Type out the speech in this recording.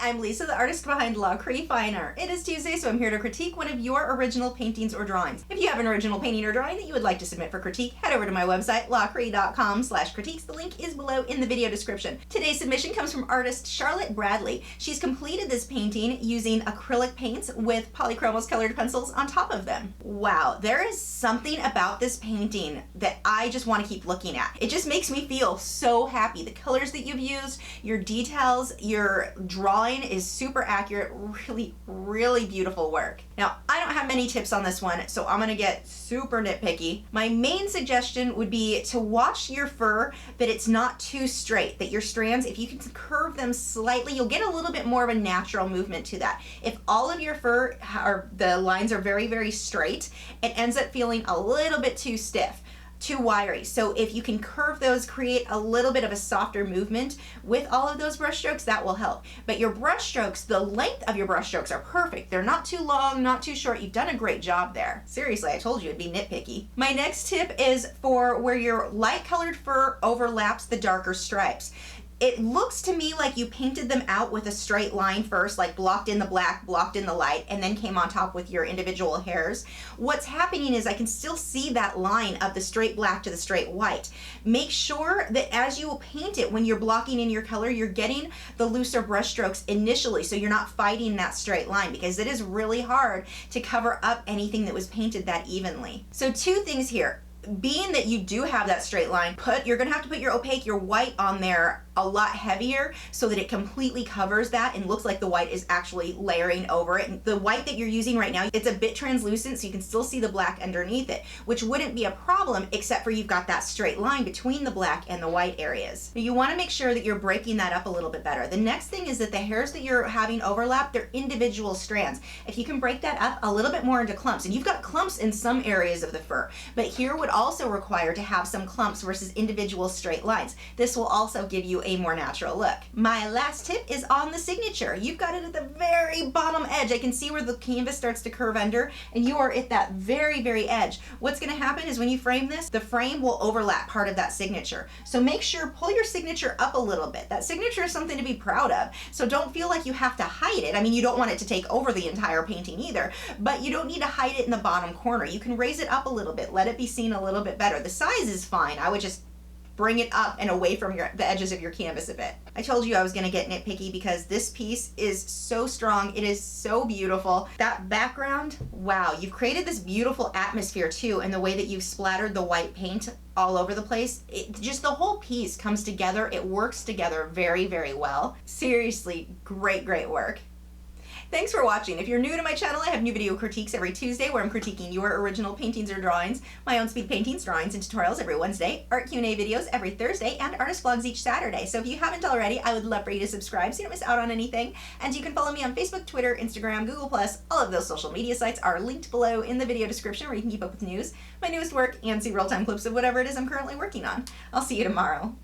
I'm Lisa, the artist behind Lachri Fine Art. It is Tuesday, so I'm here to critique one of your original paintings or drawings. If you have an original painting or drawing that you would like to submit for critique, head over to my website, lachri.com/critiques. The link is below in the video description. Today's submission comes from artist Charlotte Bradley. She's completed this painting using acrylic paints with polychromos colored pencils on top of them. Wow, there is something about this painting that I just want to keep looking at. It just makes me feel so happy. The colors that you've used, your details, your drawing is super accurate, really beautiful work. Now, I don't have many tips on this one, so I'm gonna get super nitpicky. My main suggestion would be to watch your fur that it's not too straight, that your strands, if you can curve them slightly, you'll get a little bit more of a natural movement to that. If all of your fur, the lines are very straight, it ends up feeling a little bit too stiff, too wiry. So if you can curve those, create a little bit of a softer movement with all of those brush strokes, that will help. But your brush strokes, the length of your brush strokes are perfect. They're not too long, not too short. You've done a great job there. Seriously, I told you it'd be nitpicky. My next tip is for where your light colored fur overlaps the darker stripes. It looks to me like you painted them out with a straight line first, like blocked in the black, blocked in the light, and then came on top with your individual hairs. What's happening is I can still see that line of the straight black to the straight white. Make sure that as you paint it, when you're blocking in your color, you're getting the looser brush strokes initially, so you're not fighting that straight line, because it is really hard to cover up anything that was painted that evenly. So two things here. Being that you do have that straight line, you're gonna have to put your opaque, your white on there a lot heavier so that it completely covers that and looks like the white is actually layering over it. And the white that you're using right now, it's a bit translucent, so you can still see the black underneath it, which wouldn't be a problem except for you've got that straight line between the black and the white areas. But you wanna make sure that you're breaking that up a little bit better. The next thing is that the hairs that you're having overlap, they're individual strands. If you can break that up a little bit more into clumps, and you've got clumps in some areas of the fur, but here would also require to have some clumps versus individual straight lines. This will also give you a more natural look. My last tip is on the signature. You've got it at the very bottom edge. I can see where the canvas starts to curve under, and you are at that very edge. What's gonna happen is when you frame this, the frame will overlap part of that signature. So make sure, pull your signature up a little bit. That signature is something to be proud of. So don't feel like you have to hide it. I mean, you don't want it to take over the entire painting either, but you don't need to hide it in the bottom corner. You can raise it up a little bit, let it be seen a little bit better. The size is fine. I would just bring it up and away from the edges of your canvas a bit. I told you I was gonna get nitpicky because this piece is so strong. It is so beautiful. That background, wow, you've created this beautiful atmosphere too, and the way that you've splattered the white paint all over the place. Just the whole piece comes together. It works together very well. Seriously, great work. Thanks for watching. If you're new to my channel, I have new video critiques every Tuesday where I'm critiquing your original paintings or drawings, my own speed paintings, drawings, and tutorials every Wednesday, art Q&A videos every Thursday, and artist vlogs each Saturday. So if you haven't already, I would love for you to subscribe so you don't miss out on anything. And you can follow me on Facebook, Twitter, Instagram, Google+. All of those social media sites are linked below in the video description where you can keep up with news, my newest work, and see real-time clips of whatever it is I'm currently working on. I'll see you tomorrow.